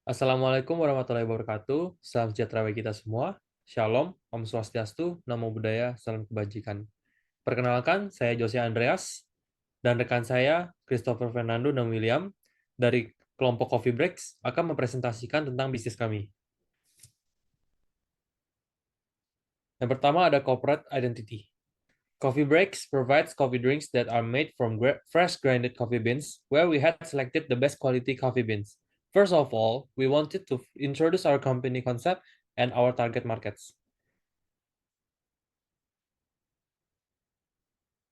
Assalamualaikum warahmatullahi wabarakatuh. Salam sejahtera bagi kita semua. Shalom, Om Swastiastu, Namo Buddhaya, Salam Kebajikan. Perkenalkan, saya Jose Andreas dan rekan saya Christopher Fernando dan William dari kelompok Coffee Breaks akan mempresentasikan tentang bisnis kami. Yang pertama ada corporate identity. Coffee Breaks provides coffee drinks that are made from fresh grinded coffee beans, where we had selected the best quality coffee beans. First of all, we wanted to introduce our company concept and our target markets.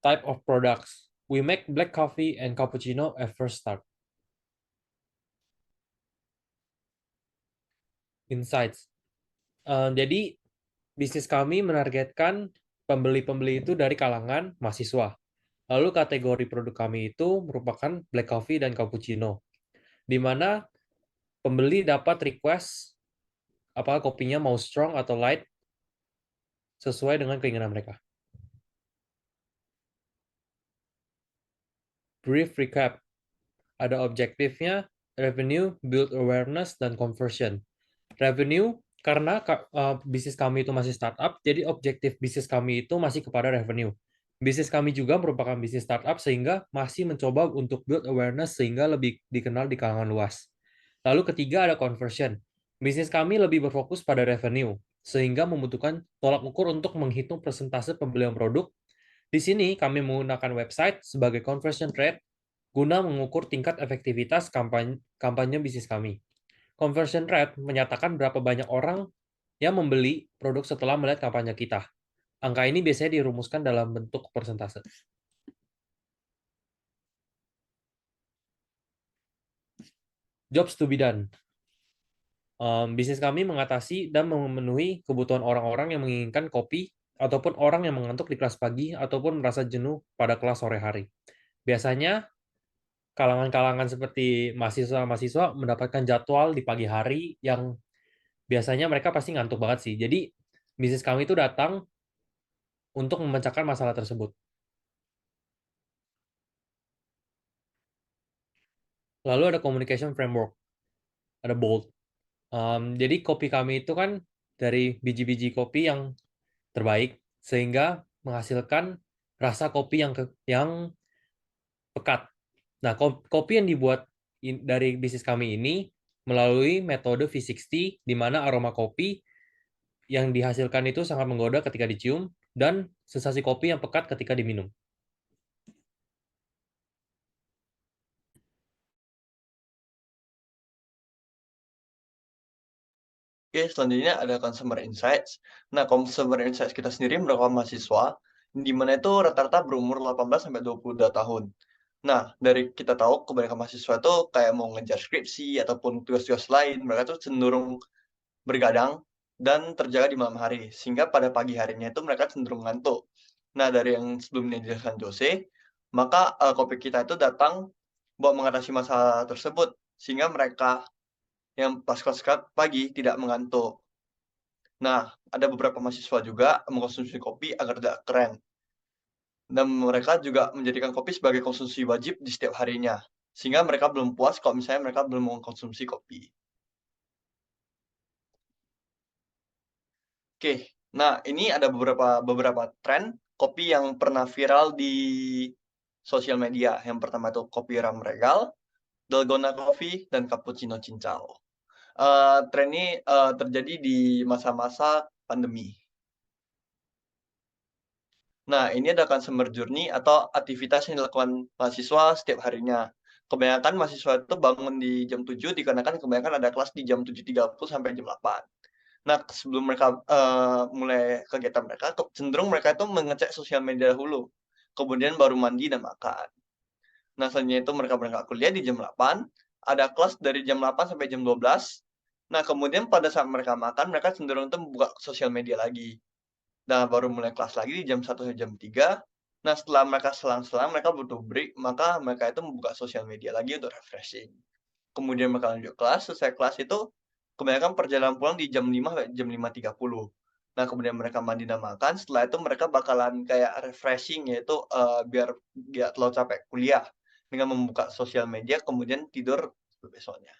Type of products. We make black coffee and cappuccino at first start. Insights. Jadi, bisnis kami menargetkan pembeli-pembeli itu dari kalangan mahasiswa. Lalu kategori produk kami itu merupakan black coffee dan cappuccino, di mana pembeli dapat request apakah kopinya mau strong atau light sesuai dengan keinginan mereka. Brief recap. Ada objektifnya, revenue, build awareness, dan conversion. Revenue, karena bisnis kami itu masih startup, jadi objektif bisnis kami itu masih kepada revenue. Bisnis kami juga merupakan bisnis startup sehingga masih mencoba untuk build awareness sehingga lebih dikenal di kalangan luas. Lalu ketiga ada conversion. Bisnis kami lebih berfokus pada revenue, sehingga membutuhkan tolak ukur untuk menghitung persentase pembelian produk. Di sini kami menggunakan website sebagai conversion rate guna mengukur tingkat efektivitas kampanye bisnis kami. Conversion rate menyatakan berapa banyak orang yang membeli produk setelah melihat kampanye kita. Angka ini biasanya dirumuskan dalam bentuk persentase. Jobs to be done. Bisnis kami mengatasi dan memenuhi kebutuhan orang-orang yang menginginkan kopi ataupun orang yang mengantuk di kelas pagi ataupun merasa jenuh pada kelas sore hari. Biasanya kalangan-kalangan seperti mahasiswa-mahasiswa mendapatkan jadwal di pagi hari yang biasanya mereka pasti ngantuk banget sih. Jadi bisnis kami itu datang untuk memecahkan masalah tersebut. Lalu ada communication framework, ada bold. Jadi kopi kami itu kan dari biji-biji kopi yang terbaik sehingga menghasilkan rasa kopi yang pekat. Nah, kopi yang dibuat dari bisnis kami ini melalui metode V60 di mana aroma kopi yang dihasilkan itu sangat menggoda ketika dicium dan sensasi kopi yang pekat ketika diminum. Oke, selanjutnya ada Consumer Insights. Nah, Consumer Insights kita sendiri merupakan mahasiswa, di mana itu rata-rata berumur 18 sampai 22 tahun. Nah, dari kita tahu kebanyakan mahasiswa itu kayak mau ngejar skripsi ataupun tugas-tugas lain, mereka tuh cenderung bergadang dan terjaga di malam hari, sehingga pada pagi harinya itu mereka cenderung ngantuk. Nah, dari yang sebelumnya dijelaskan Jose, maka kopi kita itu datang buat mengatasi masalah tersebut, sehingga mereka yang pas kelas pagi tidak mengantuk. Nah, ada beberapa mahasiswa juga mengkonsumsi kopi agar tidak keren, dan mereka juga menjadikan kopi sebagai konsumsi wajib di setiap harinya, sehingga mereka belum puas kalau misalnya mereka belum mengkonsumsi kopi. Oke, nah ini ada beberapa beberapa tren kopi yang pernah viral di sosial media. Yang pertama itu kopi Ram Regal, Dalgona Coffee, dan Cappuccino Cincau. Tren ini, terjadi di masa-masa pandemi. Nah, ini ada consumer journey atau aktivitas yang dilakukan mahasiswa setiap harinya. Kebanyakan mahasiswa itu bangun di jam 7 dikarenakan kebanyakan ada kelas di jam 7.30 sampai jam 8. Nah, sebelum mereka, mulai kegiatan mereka, cenderung mereka itu mengecek sosial media dahulu, kemudian baru mandi dan makan. Nah, selanjutnya itu mereka berangkat kuliah di jam 8, ada kelas dari jam 8 sampai jam 12. Nah, kemudian pada saat mereka makan, mereka cenderung tuh buka sosial media lagi. Nah, baru mulai kelas lagi di jam 1 sampai jam 3. Nah, setelah mereka selang-selang mereka butuh break, maka mereka itu membuka sosial media lagi untuk refreshing. Kemudian mereka lanjut kelas, selesai kelas itu kebanyakan perjalanan pulang di jam 5 sampai jam 5.30. Nah, kemudian mereka mandi dan makan, setelah itu mereka bakalan kayak refreshing, yaitu, biar nggak terlalu capek kuliah, dengan membuka sosial media kemudian tidur besoknya.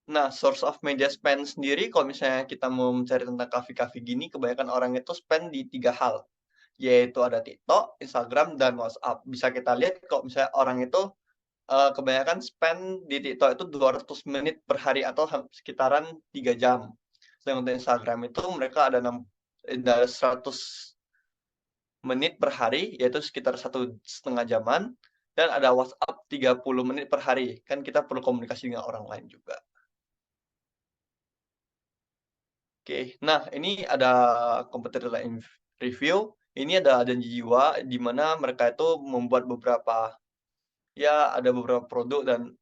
Nah, source of media spend sendiri kalau misalnya kita mau mencari tentang kafe-kafe gini, kebanyakan orang itu spend di 3 hal, yaitu ada TikTok, Instagram, dan WhatsApp. Bisa kita lihat kalau misalnya orang itu, kebanyakan spend di TikTok itu 200 menit per hari atau sekitaran 3 jam. Sedangkan untuk Instagram itu mereka ada 100 menit per hari, yaitu sekitar 1,5 jaman, dan ada WhatsApp 30 menit per hari. Kan kita perlu komunikasi dengan orang lain juga. Oke, nah ini ada competitor lain review, ini ada janji jiwa di mana mereka itu membuat ada beberapa produk dan,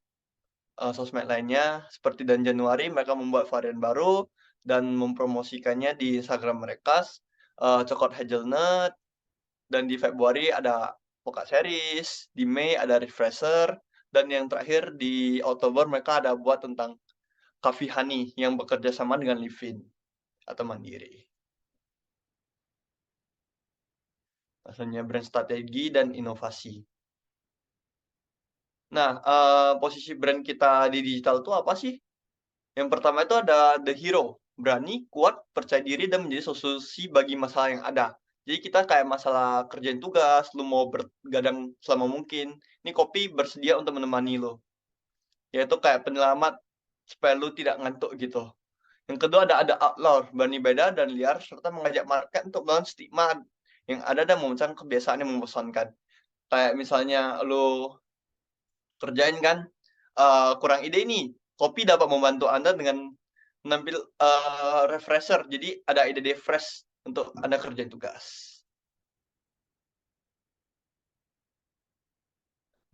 sosmed lainnya seperti dan Januari mereka membuat varian baru dan mempromosikannya di Instagram mereka, coklat hazelnut, dan di Februari ada Poca Series, di Mei ada Refresher, dan yang terakhir di Oktober mereka ada buat tentang Coffee Honey yang bekerja sama dengan Livin atau Mandiri. Bahasanya brand strategi dan inovasi. Nah, posisi brand kita di digital itu apa sih? Yang pertama itu ada the hero, berani, kuat, percaya diri, dan menjadi solusi bagi masalah yang ada. Jadi kita kayak masalah kerjain tugas, lu mau bergadang selama mungkin, ini kopi bersedia untuk menemani lo. Yaitu kayak penyelamat supaya lu tidak ngantuk gitu. Yang kedua ada outlaw, berani beda dan liar, serta mengajak market untuk melawan stigma yang ada dan memecahkan kebiasaan yang membosankan. Kayak misalnya lu kerjain kan, kurang ide nih, kopi dapat membantu Anda dengan menampil refresher, jadi ada ide-ide fresh untuk Anda kerjain tugas.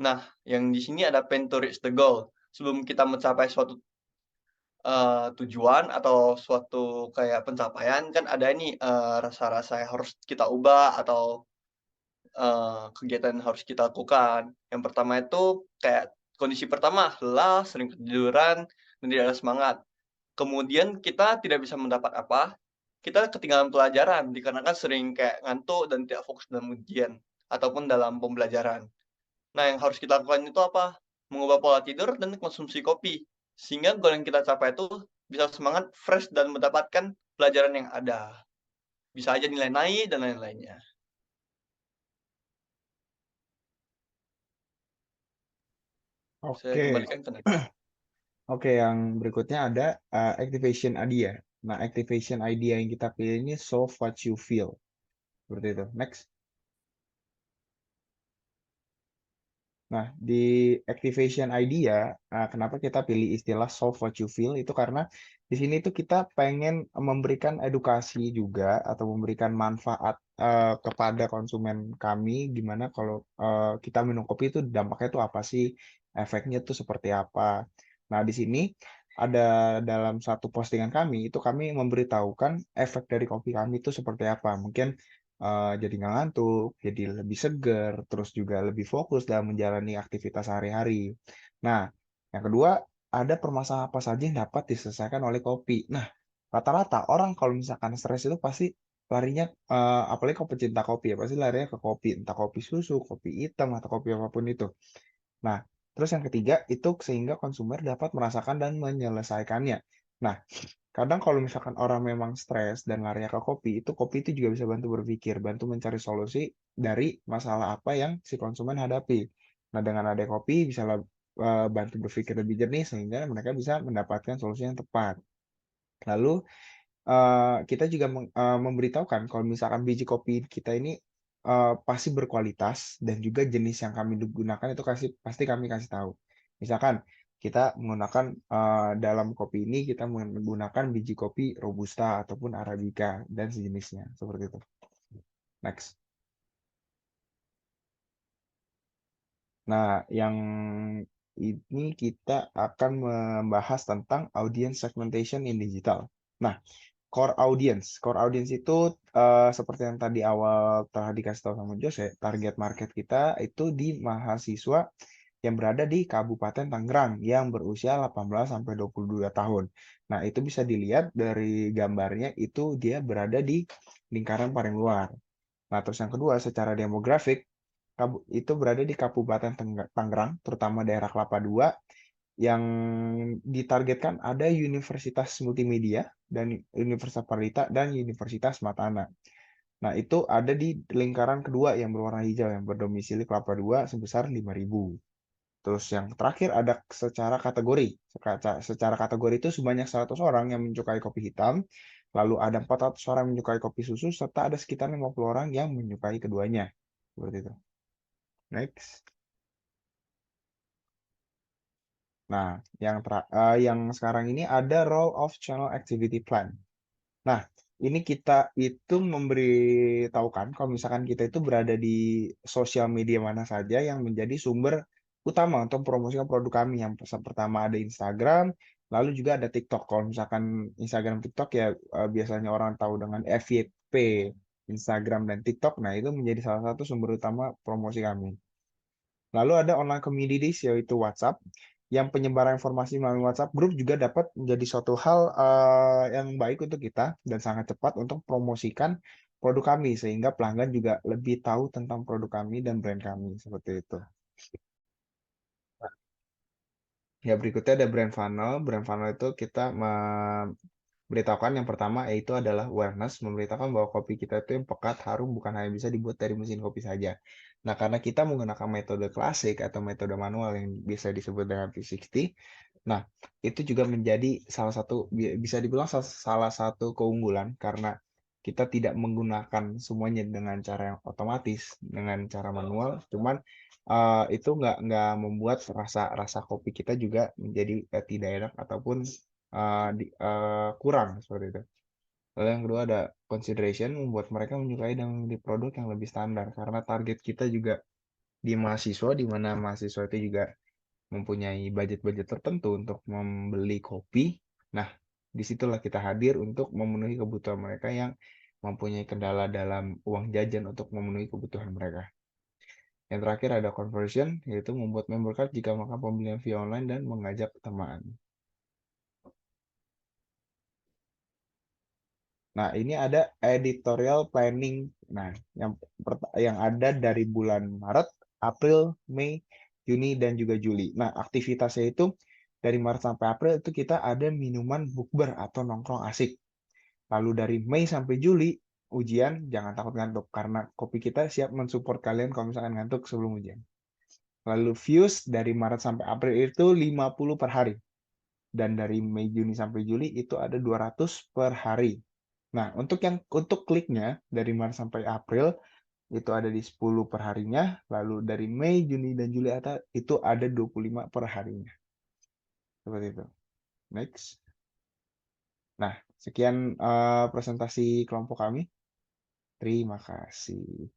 Nah, yang di sini ada pain to reach the goal. Sebelum kita mencapai suatu, tujuan atau suatu kayak pencapaian kan ada nih, rasa-rasa yang harus kita ubah atau kegiatan yang harus kita lakukan. Yang pertama itu kayak kondisi pertama, lelah, sering ketiduran, dan tidak ada semangat. Kemudian kita tidak bisa mendapat apa, kita ketinggalan pelajaran dikarenakan sering kayak ngantuk dan tidak fokus dalam ujian ataupun dalam pembelajaran. Nah, yang harus kita lakukan itu apa? Mengubah pola tidur dan konsumsi kopi, sehingga goal yang kita capai itu bisa semangat, fresh, dan mendapatkan pelajaran yang ada. Bisa aja nilai naik dan lain-lainnya. Saya Oke, kembalikan ke Nadia. oke, yang berikutnya ada activation idea. Nah, activation idea yang kita pilih ini solve what you feel. Seperti itu. Next. Nah, di activation idea, kenapa kita pilih istilah solve what you feel? Itu karena di sini tuh kita pengen memberikan edukasi juga atau memberikan manfaat kepada konsumen kami, gimana kalau kita minum kopi itu dampaknya itu apa sih? Efeknya tuh seperti apa? Nah, di sini ada dalam satu postingan kami, itu kami memberitahukan efek dari kopi kami itu seperti apa. Mungkin jadi nggak ngantuk, jadi lebih seger, terus juga lebih fokus dalam menjalani aktivitas sehari-hari. Nah, yang kedua, ada permasalahan apa saja yang dapat diselesaikan oleh kopi. Nah, rata-rata orang kalau misalkan stres itu pasti larinya, apalagi kalau pecinta kopi ya, pasti larinya ke kopi, entah kopi susu, kopi hitam, atau kopi apapun itu. Nah, terus yang ketiga itu sehingga konsumer dapat merasakan dan menyelesaikannya. Nah, kadang kalau misalkan orang memang stres dan larinya ke kopi itu juga bisa bantu berpikir, bantu mencari solusi dari masalah apa yang si konsumen hadapi. Nah, dengan ada kopi bisa bantu berpikir lebih jernih sehingga mereka bisa mendapatkan solusi yang tepat. Lalu kita juga memberitahukan kalau misalkan biji kopi kita ini pasti berkualitas dan juga jenis yang kami gunakan itu pasti kami kasih tahu. Misalkan kita menggunakan dalam kopi ini kita menggunakan biji kopi robusta ataupun arabica dan sejenisnya seperti itu. Next. Nah, yang ini kita akan membahas tentang audience segmentation in digital. Nah, core audience itu seperti yang tadi awal telah dikasih tahu sama Jose, target market kita itu di mahasiswa yang berada di Kabupaten Tangerang yang berusia 18 sampai 22 tahun. Nah, itu bisa dilihat dari gambarnya itu dia berada di lingkaran paling luar. Nah, terus yang kedua secara demografik itu berada di Kabupaten Tangerang, terutama daerah Kelapa II yang ditargetkan ada Universitas Multimedia dan Universitas Pardita dan Universitas Matana. Nah, itu ada di lingkaran kedua yang berwarna hijau yang berdomisili Kelapa II sebesar 5.000. Terus yang terakhir ada secara kategori. Secara kategori itu sebanyak 100 orang yang menyukai kopi hitam, lalu ada 400 orang yang menyukai kopi susu, serta ada sekitar 50 orang yang menyukai keduanya. Seperti itu. Next. Nah, yang sekarang ini ada role of channel activity plan. Nah, ini kita itu memberitahukan kalau misalkan kita itu berada di sosial media mana saja yang menjadi sumber utama untuk promosikan produk kami. Yang pertama ada Instagram, lalu juga ada TikTok. Kalau misalkan Instagram, TikTok ya biasanya orang tahu dengan FYP, Instagram dan TikTok. Nah, itu menjadi salah satu sumber utama promosi kami. Lalu ada online communities yaitu WhatsApp, yang penyebaran informasi melalui WhatsApp grup juga dapat menjadi suatu hal yang baik untuk kita dan sangat cepat untuk promosikan produk kami sehingga pelanggan juga lebih tahu tentang produk kami dan brand kami seperti itu. Ya, berikutnya ada brand funnel. Brand funnel itu kita memberitahukan yang pertama yaitu adalah awareness, memberitahukan bahwa kopi kita itu yang pekat, harum, bukan hanya bisa dibuat dari mesin kopi saja. Nah, karena kita menggunakan metode klasik atau metode manual yang bisa disebut dengan V60, nah, itu juga menjadi salah satu, bisa dibilang salah satu keunggulan karena kita tidak menggunakan semuanya dengan cara yang otomatis, dengan cara manual, cuman itu nggak membuat rasa kopi kita juga menjadi tidak enak ataupun kurang seperti itu. Lalu yang kedua ada consideration, membuat mereka menyukai dan memilih produk yang lebih standar karena target kita juga di mahasiswa, di mana mahasiswa itu juga mempunyai budget-budget tertentu untuk membeli kopi. Nah, disitulah kita hadir untuk memenuhi kebutuhan mereka yang mempunyai kendala dalam uang jajan untuk memenuhi kebutuhan mereka. Yang terakhir ada conversion, yaitu membuat member card jika melakukan pembelian via online dan mengajak teman. Nah, ini ada editorial planning. Nah, yang ada dari bulan Maret, April, Mei, Juni, dan juga Juli. Nah, aktivitasnya itu dari Maret sampai April itu kita ada minuman bukber atau nongkrong asik. Lalu dari Mei sampai Juli, ujian jangan takut ngantuk karena kopi kita siap mensupport kalian kalau misalkan ngantuk sebelum ujian. Lalu views dari Maret sampai April itu 50 per hari. Dan dari Mei, Juni sampai Juli itu ada 200 per hari. Nah, untuk kliknya dari Maret sampai April itu ada di 10 per harinya, lalu dari Mei, Juni dan Juli itu ada 25 per harinya. Seperti itu. Next. Nah, sekian presentasi kelompok kami. Terima kasih.